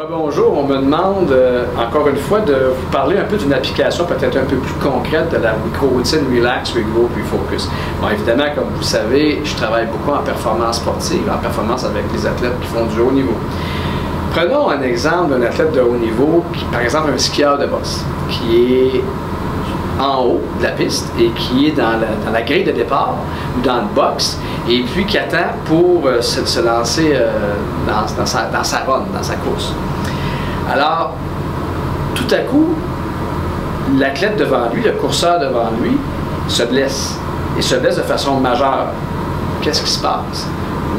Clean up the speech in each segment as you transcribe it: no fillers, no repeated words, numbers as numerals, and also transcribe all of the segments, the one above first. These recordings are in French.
Bonjour, on me demande encore une fois de vous parler un peu d'une application peut-être un peu plus concrète de la micro-routine Relax, Regroup, Refocus. Bon, évidemment, comme vous le savez, je travaille beaucoup en performance sportive, en performance avec les athlètes qui font du haut niveau. Prenons un exemple d'un athlète de haut niveau, par exemple un skieur de boxe, qui est en haut de la piste et qui est dans la grille de départ ou dans le box et puis qui attend pour se lancer dans sa run, dans sa course. Alors, tout à coup, l'athlète devant lui, le courseur devant lui, se blesse et se blesse de façon majeure. Qu'est-ce qui se passe?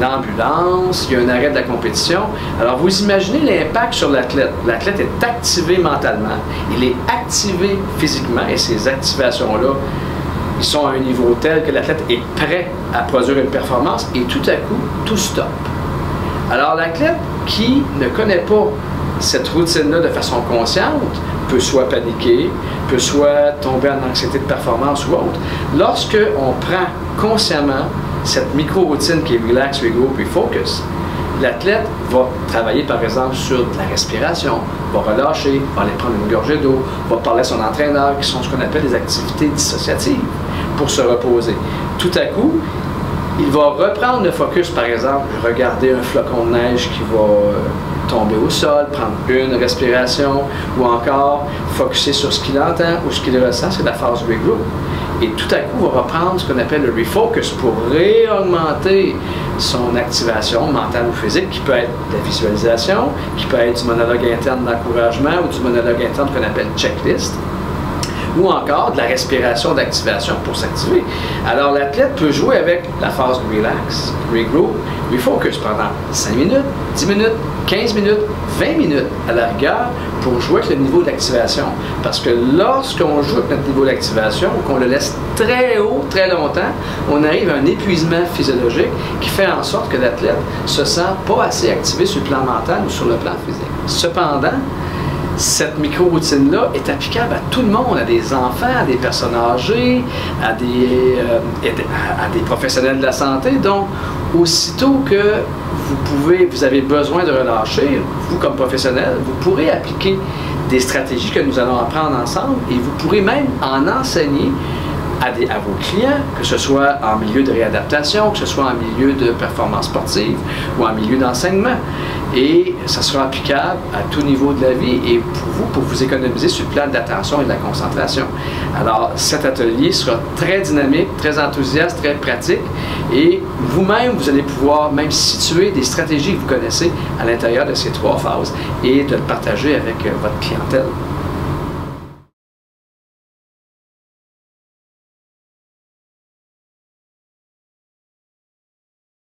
L'ambulance, il y a un arrêt de la compétition. Alors, vous imaginez l'impact sur l'athlète. L'athlète est activé mentalement, il est activé physiquement, et ces activations-là, ils sont à un niveau tel que l'athlète est prêt à produire une performance, et tout à coup, tout stoppe. Alors, l'athlète qui ne connaît pas cette routine-là de façon consciente peut soit paniquer, peut soit tomber en anxiété de performance ou autre. Lorsque on prend consciemment cette micro-routine qui est Relax, Regroup, Refocus, l'athlète va travailler par exemple sur de la respiration, va relâcher, va aller prendre une gorgée d'eau, va parler à son entraîneur, qui sont ce qu'on appelle des activités dissociatives, pour se reposer. Tout à coup, il va reprendre le focus, par exemple, regarder un flocon de neige qui va tomber au sol, prendre une respiration, ou encore focuser sur ce qu'il entend ou ce qu'il ressent, c'est la phase Regroup. Et tout à coup, on va reprendre ce qu'on appelle le refocus pour réaugmenter son activation mentale ou physique, qui peut être de la visualisation, qui peut être du monologue interne d'encouragement ou du monologue interne qu'on appelle checklist, ou encore de la respiration d'activation pour s'activer. Alors, l'athlète peut jouer avec la phase Relax, Regroup, Refocus pendant 5 minutes, 10 minutes, 15 minutes, 20 minutes à la rigueur pour jouer avec le niveau d'activation. Parce que lorsqu'on joue avec notre niveau d'activation, qu'on le laisse très haut, très longtemps, on arrive à un épuisement physiologique qui fait en sorte que l'athlète se sent pas assez activé sur le plan mental ou sur le plan physique. Cependant, cette micro-routine-là est applicable à tout le monde, à des enfants, à des personnes âgées, à des professionnels de la santé. Donc, aussitôt que vous avez besoin de relâcher, vous comme professionnel, vous pourrez appliquer des stratégies que nous allons apprendre ensemble et vous pourrez même en enseigner à vos clients, que ce soit en milieu de réadaptation, que ce soit en milieu de performance sportive ou en milieu d'enseignement. Et ça sera applicable à tout niveau de la vie et pour vous économiser sur le plan de l'attention et de la concentration. Alors, cet atelier sera très dynamique, très enthousiaste, très pratique et vous-même, vous allez pouvoir même situer des stratégies que vous connaissez à l'intérieur de ces 3 phases et de le partager avec votre clientèle.